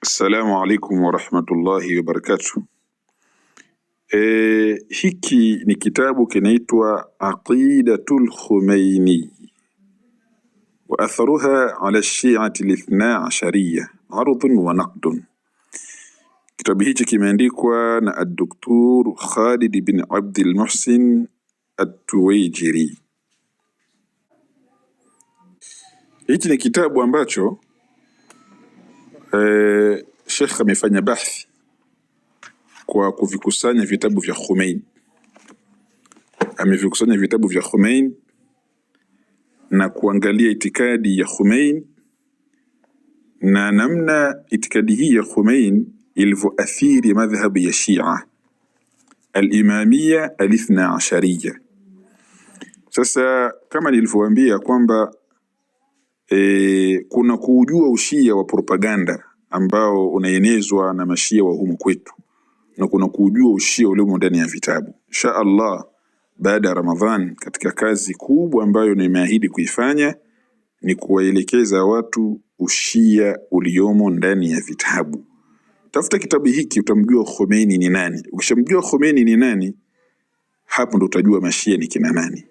Assalamu alaikum warahmatullahi wabarakatuh. Hiki ni kitabu kinaitwa Aqidatul Khumaini wa atharuha ala shi'ati al-ithna ashariyya ardun wa naqdun. Kitabu hichi kimeandikwa na Dr. Khalid bin Abdul Muhsin At-Tuwaijiri. Hichi ni kitabu ambacho Sheikh amefanya bahthi kwa kuvikusanya vitabu vya Khomeini. Amevikusanya vitabu vya Khomeini na kuangalia itikadi ya Khomeini na namna itikadi hii ya Khomeini ilivyoathiri madhhabu ya Shia al-Imamiyya al-Ithna Ashariyya. Sasa kama nilivyowaambia kwamba kuna kujua ushia wa propaganda ambao unaenezwa na mashia wa humu kwetu, na kuna kujua ushia uliomo ndani ya vitabu. Insha Allah baada ya Ramadhan, katika kazi kubwa ambayo nimeahidi kuifanya ni kuwaelekeza watu ushia uliomo ndani ya vitabu. Tafuta kitabu hiki utamjua Khomeini ni nani. Ukishamjua Khomeini ni nani, hapo ndo utajua mashia ni kina nani.